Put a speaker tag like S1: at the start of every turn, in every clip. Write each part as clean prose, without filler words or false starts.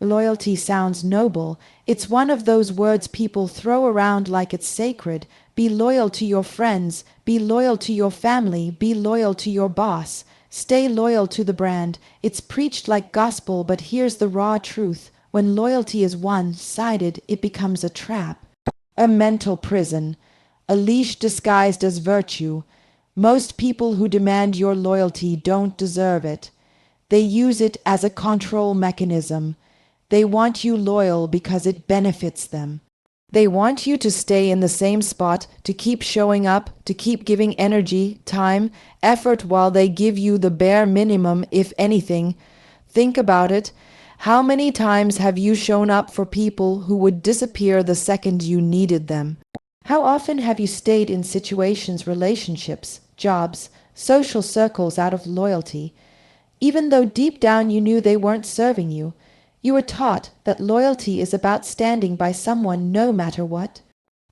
S1: Loyalty sounds noble. It's one of those words people throw around like it's sacred. Be loyal to your friends. Be loyal to your family. Be loyal to your boss. Stay loyal to the brand. It's preached like gospel, but here's the raw truth. When loyalty is one-sided, it becomes a trap, a mental prison, a leash disguised as virtue. Most people who demand your loyalty don't deserve it. They use it as a control mechanism. They want you loyal because it benefits them. They want you to stay in the same spot, to keep showing up, to keep giving energy, time, effort while they give you the bare minimum, if anything. Think about it. How many times have you shown up for people who would disappear the second you needed them? How often have you stayed in situations, relationships, jobs, social circles out of loyalty, even though deep down you knew they weren't serving you? You were taught that loyalty is about standing by someone no matter what.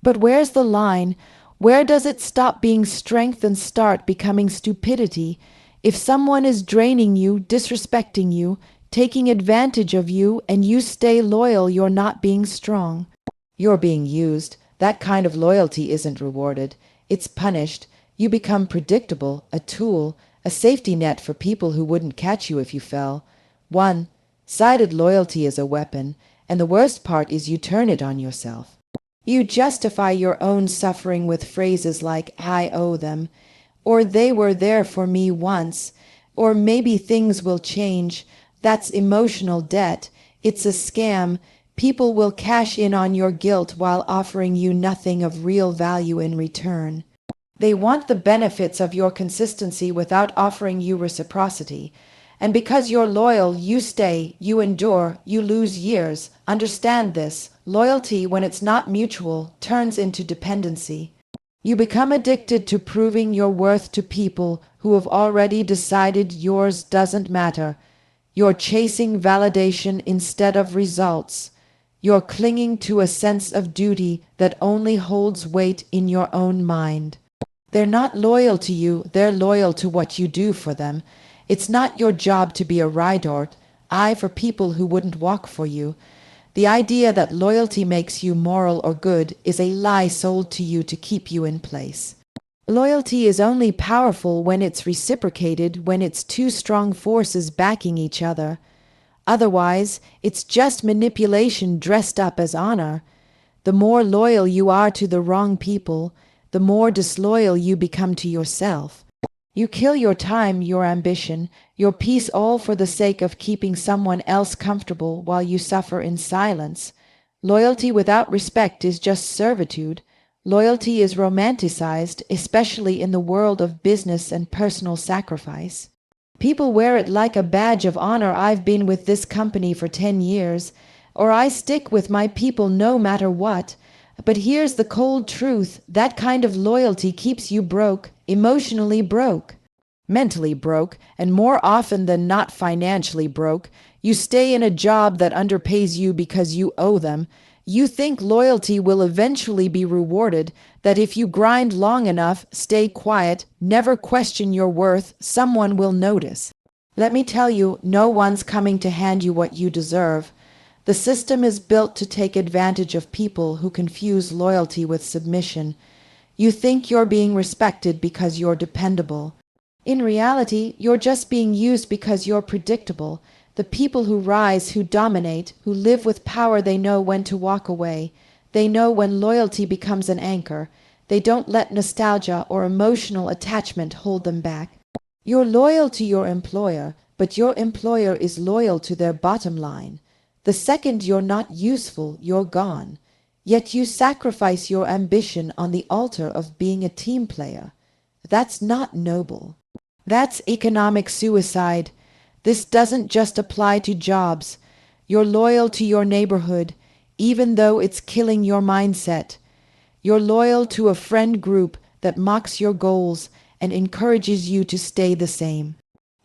S1: But where's the line? Where does it stop being strength and start becoming stupidity? If someone is draining you, disrespecting you, taking advantage of you, and you stay loyal, you're not being strong. You're being used. That kind of loyalty isn't rewarded. It's punished. You become predictable, a tool, a safety net for people who wouldn't catch you if you fell. One-sided loyalty is a weapon, and the worst part is you turn it on yourself. You justify your own suffering with phrases like, I owe them, or they were there for me once, or maybe things will change. That's emotional debt. It's a scam. People will cash in on your guilt while offering you nothing of real value in return. They want the benefits of your consistency without offering you reciprocity. And because you're loyal, you stay, you endure, you lose years. Understand this. Loyalty, when it's not mutual, turns into dependency. You become addicted to proving your worth to people who have already decided yours doesn't matter. You're chasing validation instead of results. You're clinging to a sense of duty that only holds weight in your own mind. They're not loyal to you, they're loyal to what you do for them. It's not your job to be a ride or die for people who wouldn't walk for you. The idea that loyalty makes you moral or good is a lie sold to you to keep you in place. Loyalty is only powerful when it's reciprocated, when it's two strong forces backing each other. Otherwise, it's just manipulation dressed up as honor. The more loyal you are to the wrong people, the more disloyal you become to yourself. You kill your time, your ambition, your peace, all for the sake of keeping someone else comfortable while you suffer in silence. Loyalty without respect is just servitude. Loyalty is romanticized, especially in the world of business and personal sacrifice. People wear it like a badge of honor. I've been with this company for 10 years, or I stick with my people no matter what. But here's the cold truth. That kind of loyalty keeps you broke, emotionally broke, mentally broke, and more often than not financially broke. You stay in a job that underpays you because you owe them. You think loyalty will eventually be rewarded, that if you grind long enough, stay quiet, never question your worth, someone will notice. Let me tell you, no one's coming to hand you what you deserve. The system is built to take advantage of people who confuse loyalty with submission. You think you're being respected because you're dependable. In reality, you're just being used because you're predictable. The people who rise, who dominate, who live with power, they know when to walk away. They know when loyalty becomes an anchor. They don't let nostalgia or emotional attachment hold them back. You're loyal to your employer, but your employer is loyal to their bottom line. The second you're not useful, you're gone. Yet you sacrifice your ambition on the altar of being a team player. That's not noble. That's economic suicide. This doesn't just apply to jobs. You're loyal to your neighborhood, even though it's killing your mindset. You're loyal to a friend group that mocks your goals and encourages you to stay the same.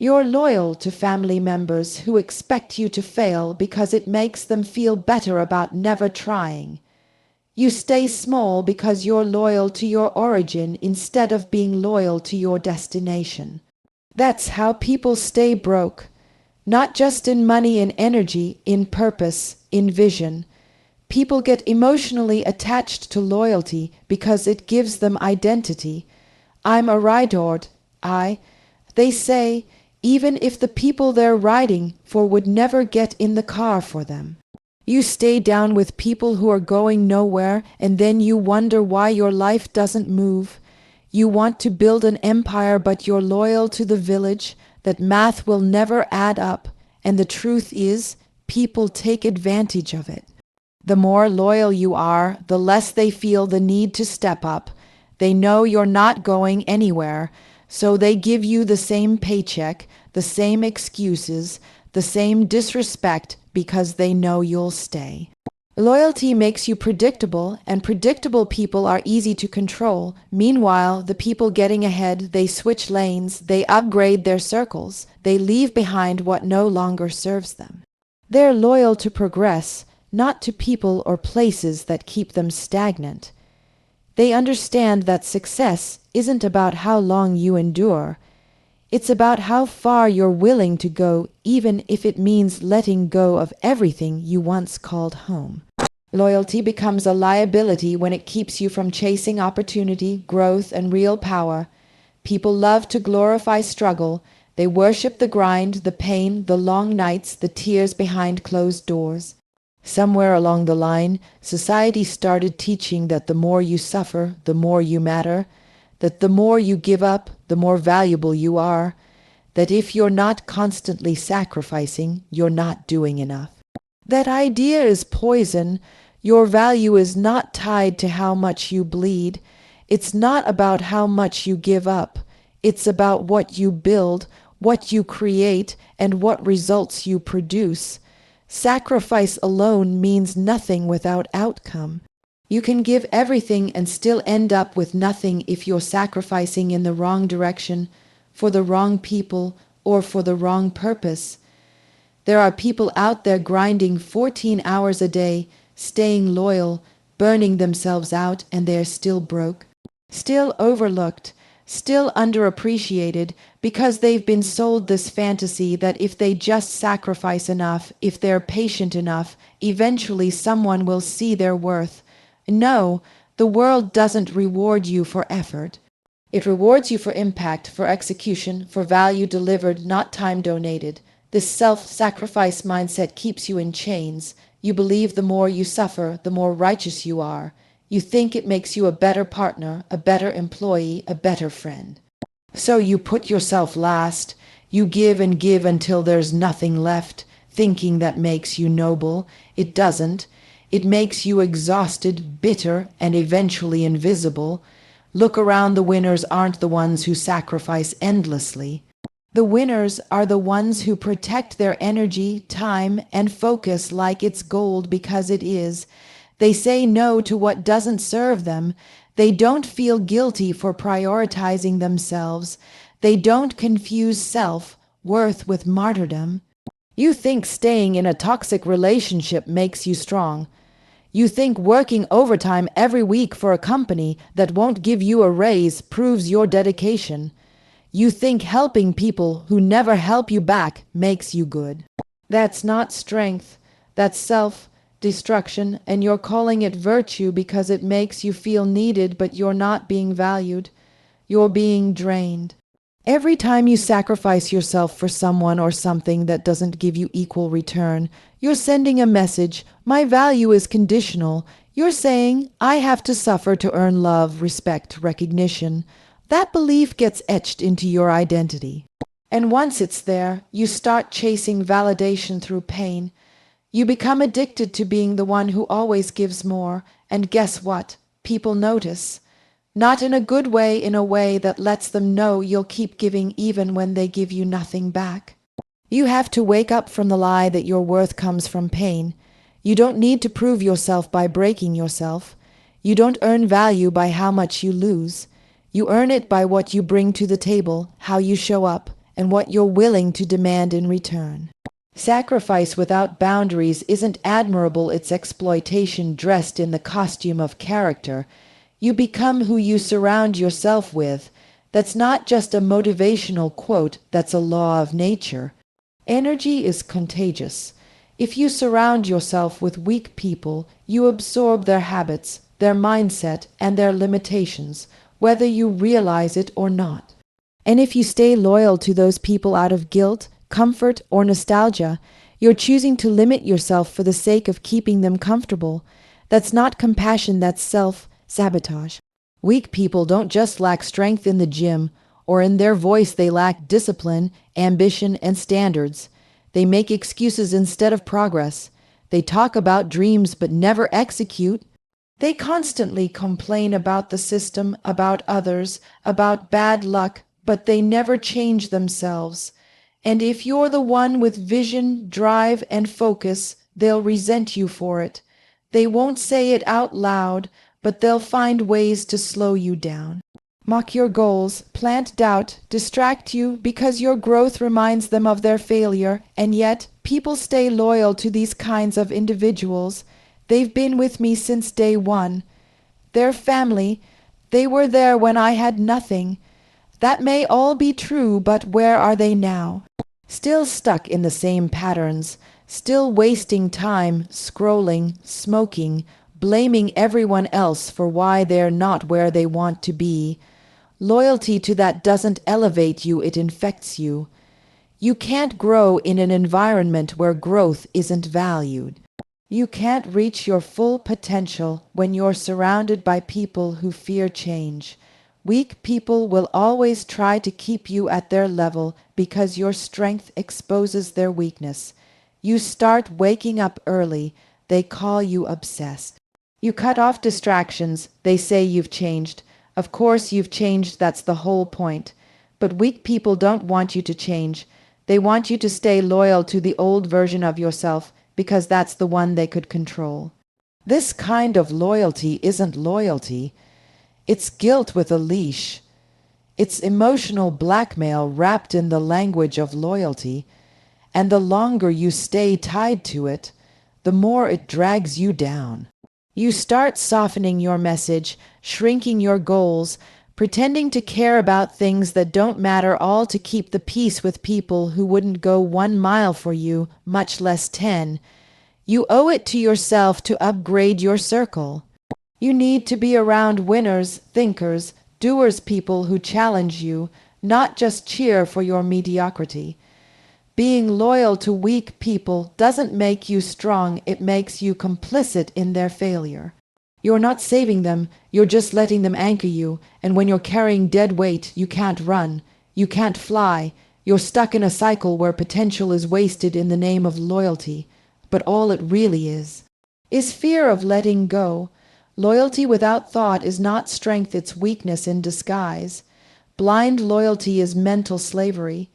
S1: You're loyal to family members who expect you to fail because it makes them feel better about never trying. You stay small because you're loyal to your origin instead of being loyal to your destination. That's how people stay broke. Not just in money and energy, in purpose, in vision. People get emotionally attached to loyalty because it gives them identity. I'm a ridehord, they say, even if the people they're riding for would never get in the car for them. You stay down with people who are going nowhere, and then you wonder why your life doesn't move. You want to build an empire, but you're loyal to the village, that math will never add up, and the truth is, people take advantage of it. The more loyal you are, the less they feel the need to step up. They know you're not going anywhere, so they give you the same paycheck, the same excuses, the same disrespect because they know you'll stay. Loyalty makes you predictable, and predictable people are easy to control. Meanwhile, the people getting ahead, they switch lanes, they upgrade their circles, they leave behind what no longer serves them. They're loyal to progress, not to people or places that keep them stagnant. They understand that success isn't about how long you endure. It's about how far you're willing to go, even if it means letting go of everything you once called home. Loyalty becomes a liability when it keeps you from chasing opportunity, growth, and real power. People love to glorify struggle. They worship the grind, the pain, the long nights, the tears behind closed doors. Somewhere along the line, society started teaching that the more you suffer, the more you matter, that the more you give up, the more valuable you are, that if you're not constantly sacrificing, you're not doing enough. That idea is poison. Your value is not tied to how much you bleed. It's not about how much you give up. It's about what you build, what you create, and what results you produce. Sacrifice alone means nothing without outcome. You can give everything and still end up with nothing if you're sacrificing in the wrong direction, for the wrong people, or for the wrong purpose. There are people out there grinding 14 hours a day, staying loyal, burning themselves out, and they're still broke, still overlooked, still underappreciated, because they've been sold this fantasy that if they just sacrifice enough, if they're patient enough, eventually someone will see their worth. No, the world doesn't reward you for effort. It rewards you for impact, for execution, for value delivered, not time donated. This self-sacrifice mindset keeps you in chains. You believe the more you suffer, the more righteous you are. You think it makes you a better partner, a better employee, a better friend. So you put yourself last. You give and give until there's nothing left, thinking that makes you noble. It doesn't. It makes you exhausted, bitter, and eventually invisible. Look around, the winners aren't the ones who sacrifice endlessly. The winners are the ones who protect their energy, time, and focus like it's gold, because it is. They say no to what doesn't serve them. They don't feel guilty for prioritizing themselves. They don't confuse self-worth with martyrdom. You think staying in a toxic relationship makes you strong. You think working overtime every week for a company that won't give you a raise proves your dedication. You think helping people who never help you back makes you good. That's not strength. That's self-destruction, and you're calling it virtue because it makes you feel needed, but you're not being valued. You're being drained. Every time you sacrifice yourself for someone or something that doesn't give you equal return, you're sending a message: my value is conditional. You're saying, I have to suffer to earn love, respect, recognition. That belief gets etched into your identity. And once it's there, you start chasing validation through pain. You become addicted to being the one who always gives more. And guess what? People notice. Not in a good way, in a way that lets them know you'll keep giving even when they give you nothing back. You have to wake up from the lie that your worth comes from pain. You don't need to prove yourself by breaking yourself. You don't earn value by how much you lose. You earn it by what you bring to the table, how you show up, and what you're willing to demand in return. Sacrifice without boundaries isn't admirable, it's exploitation dressed in the costume of character. You become who you surround yourself with. That's not just a motivational quote, that's a law of nature. Energy is contagious. If you surround yourself with weak people, you absorb their habits, their mindset, and their limitations, whether you realize it or not. And if you stay loyal to those people out of guilt, comfort, or nostalgia, you're choosing to limit yourself for the sake of keeping them comfortable. That's not compassion, that's self-sabotage. Weak people don't just lack strength in the gym, or in their voice they lack discipline, ambition, and standards. They make excuses instead of progress. They talk about dreams but never execute. They constantly complain about the system, about others, about bad luck, but they never change themselves. And if you're the one with vision, drive, and focus, they'll resent you for it. They won't say it out loud, but they'll find ways to slow you down. Mock your goals, plant doubt, distract you because your growth reminds them of their failure, and yet people stay loyal to these kinds of individuals. They've been with me since day one. They're family. They were there when I had nothing. That may all be true, but where are they now? Still stuck in the same patterns, still wasting time, scrolling, smoking, blaming everyone else for why they're not where they want to be. Loyalty to that doesn't elevate you, it infects you. You can't grow in an environment where growth isn't valued. You can't reach your full potential when you're surrounded by people who fear change. Weak people will always try to keep you at their level because your strength exposes their weakness. You start waking up early, they call you obsessed. You cut off distractions, they say you've changed. Of course you've changed, that's the whole point. But weak people don't want you to change. They want you to stay loyal to the old version of yourself because that's the one they could control. This kind of loyalty isn't loyalty. It's guilt with a leash. It's emotional blackmail wrapped in the language of loyalty. And the longer you stay tied to it, the more it drags you down. You start softening your message, shrinking your goals, pretending to care about things that don't matter, all to keep the peace with people who wouldn't go 1 mile for you, much less 10. You owe it to yourself to upgrade your circle. You need to be around winners, thinkers, doers, people who challenge you, not just cheer for your mediocrity. Being loyal to weak people doesn't make you strong, it makes you complicit in their failure. You're not saving them, you're just letting them anchor you, and when you're carrying dead weight, you can't run, you can't fly, you're stuck in a cycle where potential is wasted in the name of loyalty. But all it really is fear of letting go. Loyalty without thought is not strength, it's weakness in disguise. Blind loyalty is mental slavery.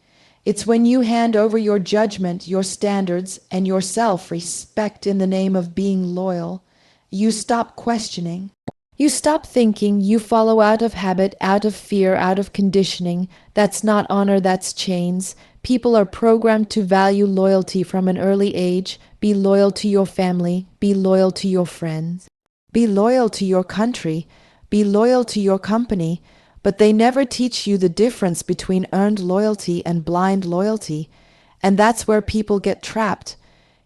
S1: It's when you hand over your judgment, your standards, and your self-respect in the name of being loyal. You stop questioning. You stop thinking, you follow out of habit, out of fear, out of conditioning. That's not honor, that's chains. People are programmed to value loyalty from an early age. Be loyal to your family. Be loyal to your friends. Be loyal to your country. Be loyal to your company. But they never teach you the difference between earned loyalty and blind loyalty. And that's where people get trapped.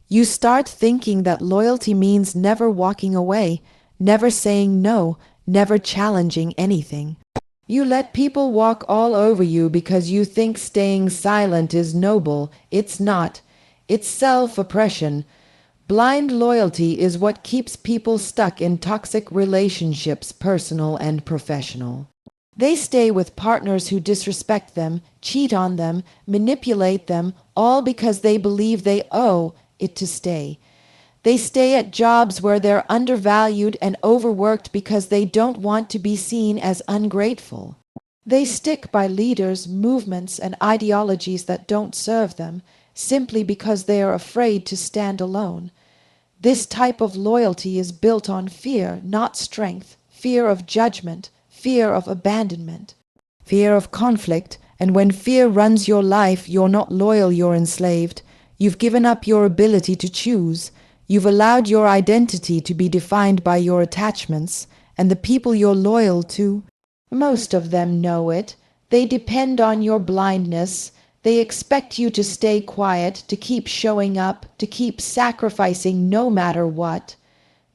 S1: You start thinking that loyalty means never walking away, never saying no, never challenging anything. You let people walk all over you because you think staying silent is noble. It's not. It's self-oppression. Blind loyalty is what keeps people stuck in toxic relationships, personal and professional. They stay with partners who disrespect them, cheat on them, manipulate them, all because they believe they owe it to stay. They stay at jobs where they're undervalued and overworked because they don't want to be seen as ungrateful. They stick by leaders, movements, and ideologies that don't serve them, simply because they are afraid to stand alone. This type of loyalty is built on fear, not strength, fear of judgment, fear of abandonment, fear of conflict, and when fear runs your life, you're not loyal, you're enslaved. You've given up your ability to choose. You've allowed your identity to be defined by your attachments, and the people you're loyal to, most of them know it. They depend on your blindness. They expect you to stay quiet, to keep showing up, to keep sacrificing no matter what.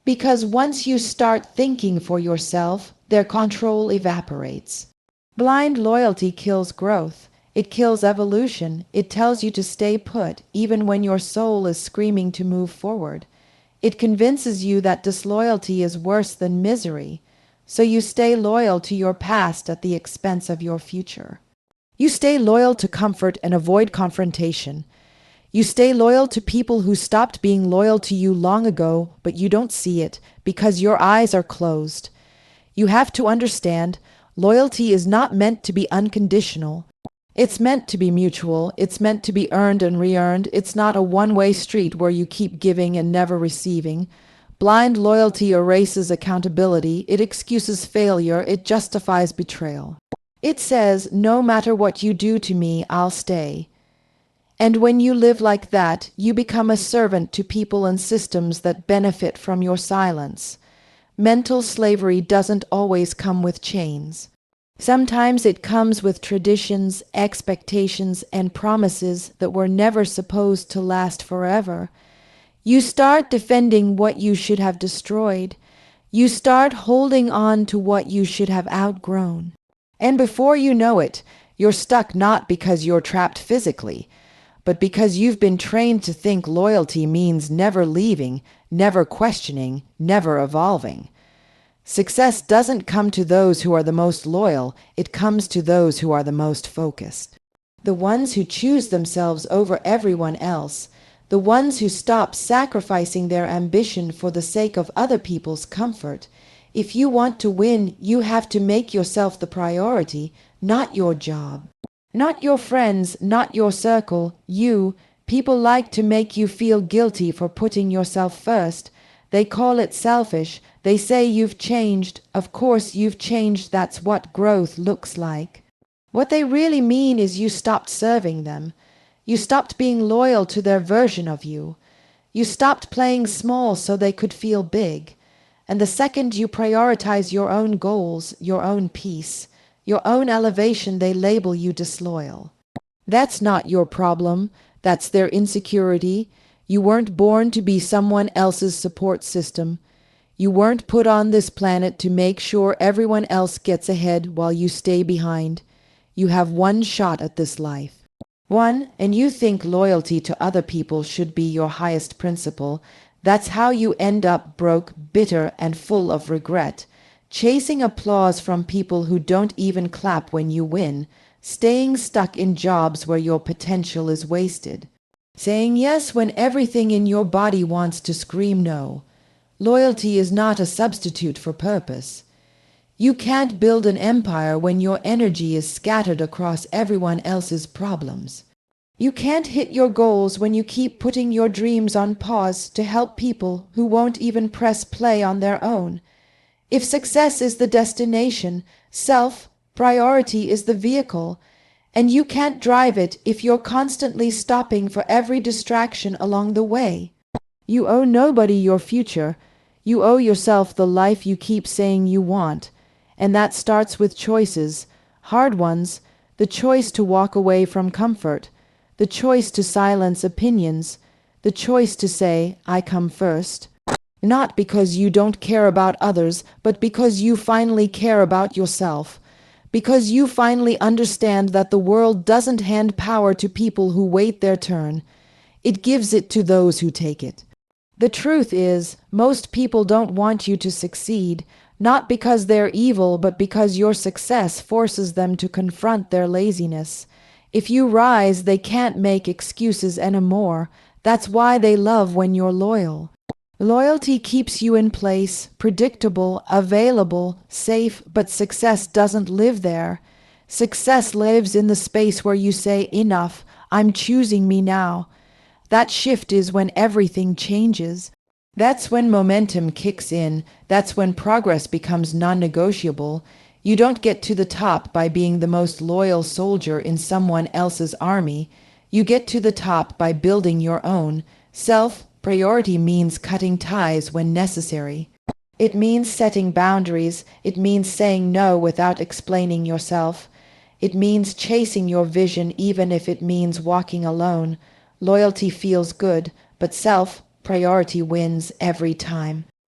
S1: Because once you start thinking for yourself, their control evaporates. Blind loyalty kills growth. It kills evolution. It tells you to stay put, even when your soul is screaming to move forward. It convinces you that disloyalty is worse than misery, so you stay loyal to your past at the expense of your future. You stay loyal to comfort and avoid confrontation. You stay loyal to people who stopped being loyal to you long ago, but you don't see it because your eyes are closed. You have to understand, loyalty is not meant to be unconditional. It's meant to be mutual. It's meant to be earned and re-earned. It's not a one-way street where you keep giving and never receiving. Blind loyalty erases accountability. It excuses failure. It justifies betrayal. It says, no matter what you do to me, I'll stay. And when you live like that, you become a servant to people and systems that benefit from your silence. Mental slavery doesn't always come with chains. Sometimes it comes with traditions, expectations, and promises that were never supposed to last forever. You start defending what you should have destroyed. You start holding on to what you should have outgrown. And before you know it, you're stuck not because you're trapped physically, but because you've been trained to think loyalty means never leaving, never questioning, never evolving. Success doesn't come to those who are the most loyal, it comes to those who are the most focused. The ones who choose themselves over everyone else, the ones who stop sacrificing their ambition for the sake of other people's comfort. If you want to win, you have to make yourself the priority, not your job. Not your friends, not your circle, you. People like to make you feel guilty for putting yourself first. They call it selfish. They say you've changed. Of course you've changed. That's what growth looks like. What they really mean is you stopped serving them. You stopped being loyal to their version of you. You stopped playing small so they could feel big. And the second you prioritize your own goals, your own peace, your own elevation, they label you disloyal. That's not your problem. That's their insecurity. You weren't born to be someone else's support system. You weren't put on this planet to make sure everyone else gets ahead while you stay behind. You have one shot at this life. One, and you think loyalty to other people should be your highest principle. That's how you end up broke, bitter, and full of regret, chasing applause from people who don't even clap when you win, staying stuck in jobs where your potential is wasted, saying yes when everything in your body wants to scream no. Loyalty is not a substitute for purpose. You can't build an empire when your energy is scattered across everyone else's problems. You can't hit your goals when you keep putting your dreams on pause to help people who won't even press play on their own. If success is the destination, priority is the vehicle, and you can't drive it if you're constantly stopping for every distraction along the way. You owe nobody your future. You owe yourself the life you keep saying you want, and that starts with choices, hard ones, the choice to walk away from comfort, the choice to silence opinions, the choice to say, I come first. Not because you don't care about others, but because you finally care about yourself. Because you finally understand that the world doesn't hand power to people who wait their turn. It gives it to those who take it. The truth is, most people don't want you to succeed, not because they're evil, but because your success forces them to confront their laziness. If you rise, they can't make excuses anymore. That's why they love when you're loyal. Loyalty keeps you in place, predictable, available, safe, but success doesn't live there. Success lives in the space where you say, enough, I'm choosing me now. That shift is when everything changes. That's when momentum kicks in. That's when progress becomes non-negotiable. You don't get to the top by being the most loyal soldier in someone else's army. You get to the top by building your own. Priority means cutting ties when necessary. It means setting boundaries. It means saying no without explaining yourself. It means chasing your vision even if it means walking alone. Loyalty feels good, but self priority wins every time.